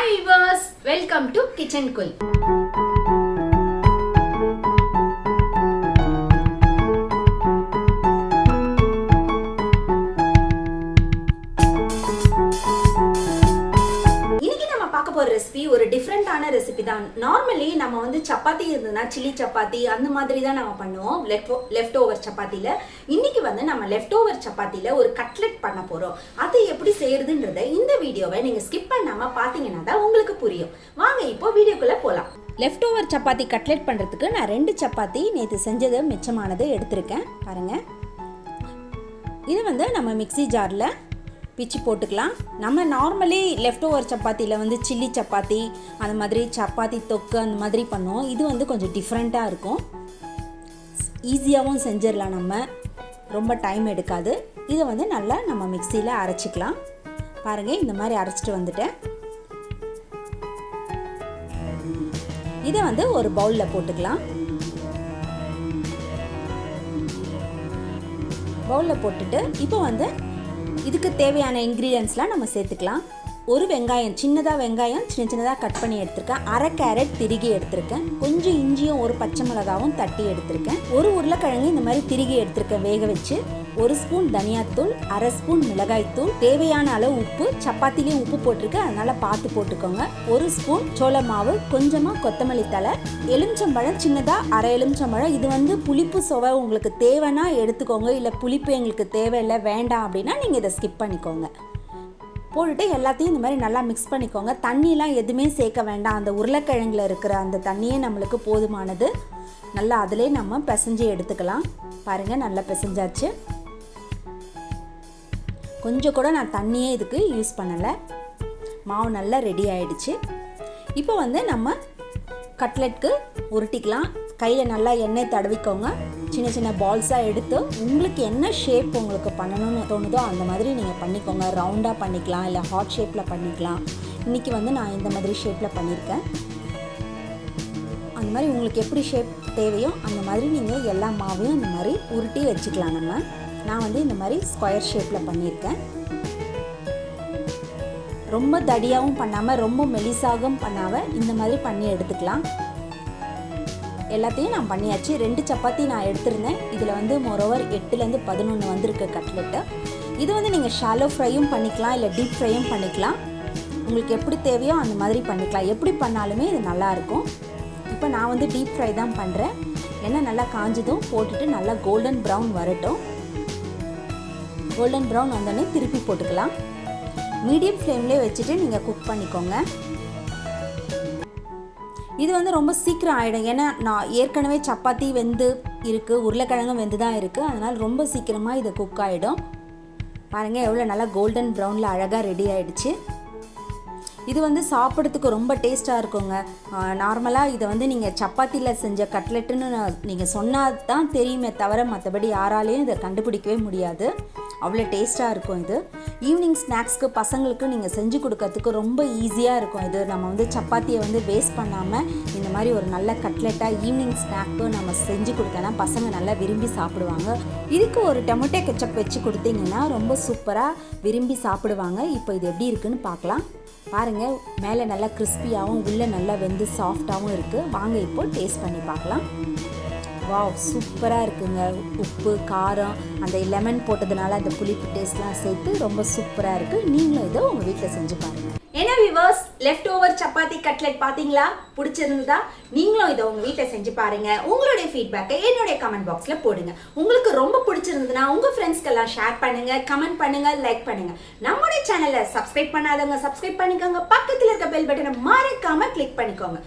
Hi viewers, welcome to Kitchen Cool. Recipe ஒரு டிஃப்ரெண்டான recipe தான். நார்மலி நம்ம வந்து சப்பாத்தி இருந்ததுன்னா சில்லி சப்பாத்தி அந்த மாதிரி தான் நம்ம பண்ணுவோம் லெஃப்ட் ஓவர் சப்பாத்தியில். இன்னைக்கு வந்து நம்ம லெஃப்ட் ஓவர் சப்பாத்தியில் ஒரு கட்லெட் பண்ண போகிறோம். அது எப்படி செய்யறதுன்றதை இந்த வீடியோவை நீங்கள் ஸ்கிப் பண்ணாமல் பார்த்தீங்கன்னா தான் உங்களுக்கு புரியும். வாங்க இப்போ வீடியோக்குள்ளே போகலாம். லெஃப்ட் ஓவர் சப்பாத்தி கட்லெட் பண்ணுறதுக்கு நான் 2 சப்பாத்தி நேற்று செஞ்சது மிச்சமானது எடுத்திருக்கேன். பாருங்கள், இது வந்து நம்ம மிக்ஸி ஜாரில் பிச்சு போட்டுக்கலாம். நம்ம நார்மலி லெஃப்ட் ஓவர் சப்பாத்தியில் வந்து சில்லி சப்பாத்தி அந்த மாதிரி சப்பாத்தி தொக்கு அந்த மாதிரி பண்ணுவோம். இது வந்து கொஞ்சம் டிஃப்ரெண்ட்டாக இருக்கும், ஈஸியாகவும் செஞ்சிடலாம், நம்ம ரொம்ப டைம் எடுக்காது. இதை வந்து நல்லா நம்ம மிக்சியில் அரைச்சிக்கலாம். பாருங்கள், இந்த மாதிரி அரைச்சிட்டு வந்துட்டேன். இதை வந்து ஒரு பவுலில் போட்டுக்கலாம். பவுலில் போட்டுட்டு இப்போ வந்து இதுக்கு தேவையான இன்க்ரீடியன்ஸ்லாம் நம்ம சேர்த்துக்கலாம். ஒரு வெங்காயம், சின்னதாக வெங்காயம் சின்னதாக கட் பண்ணி எடுத்திருக்கேன். அரை கேரட் திருகி எடுத்திருக்கேன். கொஞ்சம் இஞ்சியும் ஒரு பச்சை மிளகாவும் தட்டி எடுத்திருக்கேன். ஒரு உருளைக்கிழங்கு இந்த மாதிரி திருகி எடுத்திருக்கேன் வேக வச்சு. 1 ஸ்பூன் தனியாத்தூள், அரை ஸ்பூன் மிளகாய்த்தூள், தேவையான அளவு உப்பு, சப்பாத்திலையும் உப்பு போட்டிருக்கேன், அதனால் பார்த்து போட்டுக்கோங்க. 1 ஸ்பூன் சோள மாவு, கொஞ்சமாக கொத்தமல்லி தழை, எலுமிச்சம்பழம் சின்னதாக அரை எலுமிச்சம்பழம். இது வந்து புளிப்பு சுவை உங்களுக்கு தேவைன்னா எடுத்துக்கோங்க, இல்லை புளிப்பு எங்களுக்கு தேவையில்லை வேண்டாம் அப்படின்னா நீங்கள் இதை ஸ்கிப் பண்ணிக்கோங்க. போட்டுட்டு எல்லாத்தையும் இந்த மாதிரி நல்லா மிக்ஸ் பண்ணிக்கோங்க. தண்ணியெலாம் எதுவுமே சேர்க்க வேண்டாம், அந்த உருளைக்கிழங்கில் இருக்கிற அந்த தண்ணியே நம்மளுக்கு போதுமானது. நல்லா அதிலே நம்ம பிசைஞ்சு எடுத்துக்கலாம். பாருங்கள், நல்லா பிசைஞ்சாச்சு. கொஞ்சம் கூட நான் தண்ணியே இதுக்கு யூஸ் பண்ணலை. மாவு நல்லா ரெடி ஆகிடுச்சு. இப்போ வந்து நம்ம கட்லெட்க்கு உருட்டிக்கலாம். கையில் நல்லா எண்ணெய் தடவிக்கோங்க. சின்ன சின்ன பால்ஸாக எடுத்து உங்களுக்கு என்ன ஷேப் உங்களுக்கு பண்ணணும்னு தோணுதோ அந்த மாதிரி நீங்கள் பண்ணிக்கோங்க. ரவுண்டாக பண்ணிக்கலாம், இல்லை ஹார்ட் ஷேப்பில் பண்ணிக்கலாம். இன்றைக்கி வந்து நான் இந்த மாதிரி ஷேப்பில் பண்ணியிருக்கேன். அந்த மாதிரி உங்களுக்கு எப்படி ஷேப் தேவையோ அந்த மாதிரி நீங்கள் எல்லா மாவையும் இந்த மாதிரி உருட்டி வச்சுக்கலாம். நான் வந்து இந்த மாதிரி ஸ்கொயர் ஷேப்பில் பண்ணியிருக்கேன். ரொம்ப தடியாகவும் பண்ணாமல் ரொம்ப மெலிசாகவும் பண்ணாமல் இந்த மாதிரி பண்ணி எடுத்துக்கலாம். எல்லாத்தையும் நான் பண்ணியாச்சு. 2 சப்பாத்தி நான் எடுத்திருந்தேன். இதில் வந்து மோரோவர் 8லேருந்து 11 வந்திருக்கு கட்லெட்டு. இது வந்து நீங்கள் ஷாலோ ஃப்ரையும் பண்ணிக்கலாம், இல்லை டீப் ஃப்ரையும் பண்ணிக்கலாம். உங்களுக்கு எப்படி தேவையோ அந்த மாதிரி பண்ணிக்கலாம். எப்படி பண்ணாலுமே இது நல்லாயிருக்கும். இப்போ நான் வந்து டீப் ஃப்ரை தான் பண்ணுறேன். எண்ணெய் நல்லா காஞ்சதும் போட்டுட்டு நல்லா கோல்டன் ப்ரௌன் வரட்டும். கோல்டன் ப்ரௌன் வந்தோடனே திருப்பி போட்டுக்கலாம். மீடியம் ஃப்ளேம்லேயே வச்சுட்டு நீங்கள் குக் பண்ணிக்கோங்க. இது வந்து ரொம்ப சீக்கிரம் ஆகிடும். ஏன்னா நான் ஏற்கனவே சப்பாத்தி வெந்து இருக்குது, உருளைக்கிழங்கும் வெந்து தான் இருக்குது. அதனால் ரொம்ப சீக்கிரமாக இது குக் ஆகிடும். பாருங்கள், எவ்வளோ நல்லா கோல்டன் ப்ரௌனில் அழகாக ரெடி ஆகிடுச்சு. இது வந்து சாப்பிட்றதுக்கு ரொம்ப டேஸ்ட்டாக இருக்குங்க. நார்மலாக இதை வந்து நீங்கள் சப்பாத்தியில் செஞ்ச கட்லெட்டுன்னு நீங்கள் சொன்னால் தான் தெரியுமே தவிர மற்றபடி யாராலையும் இதை கண்டுபிடிக்கவே முடியாது. அவ்வளோ டேஸ்ட்டாக இருக்கும். இது ஈவினிங் ஸ்நாக்ஸ்க்கு பசங்களுக்கு நீங்கள் செஞ்சு கொடுக்கறதுக்கு ரொம்ப ஈஸியாக இருக்கும். இது நம்ம வந்து சப்பாத்தியை வந்து வேஸ்ட் பண்ணாமல் இந்த மாதிரி ஒரு நல்ல கட்லெட்டாக ஈவினிங் ஸ்நாக்கு நம்ம செஞ்சு கொடுத்தோன்னா பசங்க நல்லா விரும்பி சாப்பிடுவாங்க. இதுக்கு ஒரு டொமேட்டோ கெச்சப் வச்சு கொடுத்தீங்கன்னா ரொம்ப சூப்பராக விரும்பி சாப்பிடுவாங்க. இப்போ இது எப்படி இருக்குன்னு பார்க்கலாம். பாருங்கள், மேலே நல்லா கிறிஸ்பியாகவும் உள்ளே நல்லா வெந்து சாஃப்டாகவும் இருக்குது. வாங்க இப்போ டேஸ்ட் பண்ணி பார்க்கலாம். வாவ், சூப்பராக இருக்குங்க. உப்பு, காரம், அந்த லெமன் போட்டதுனால அந்த புளிப்பு டேஸ்ட்லாம் சேர்த்து ரொம்ப சூப்பராக இருக்குது. நீங்களும் இதை உங்கள் வீட்டில் செஞ்சு பாருங்கள். என்ன viewers, left over chapati cutlet பார்த்தீங்களா? பிடிச்சிருந்ததா? நீங்களும் இதை உங்கள் வீட்டில் செஞ்சு பாருங்கள். உங்களுடைய ஃபீட்பேக்கை என்னுடைய கமெண்ட் பாக்ஸில் போடுங்க. உங்களுக்கு ரொம்ப பிடிச்சிருந்ததுன்னா உங்கள் ஃப்ரெண்ட்ஸ்க்கெல்லாம் ஷேர் பண்ணுங்கள், கமெண்ட் பண்ணுங்கள், லைக் பண்ணுங்கள். நம்முடைய சேனலை சப்ஸ்கிரைப் பண்ணாதவங்க சப்ஸ்கிரைப் பண்ணிக்கோங்க. பக்கத்தில் இருக்க பெல் பட்டனை மறக்காமல் கிளிக் பண்ணிக்கோங்க.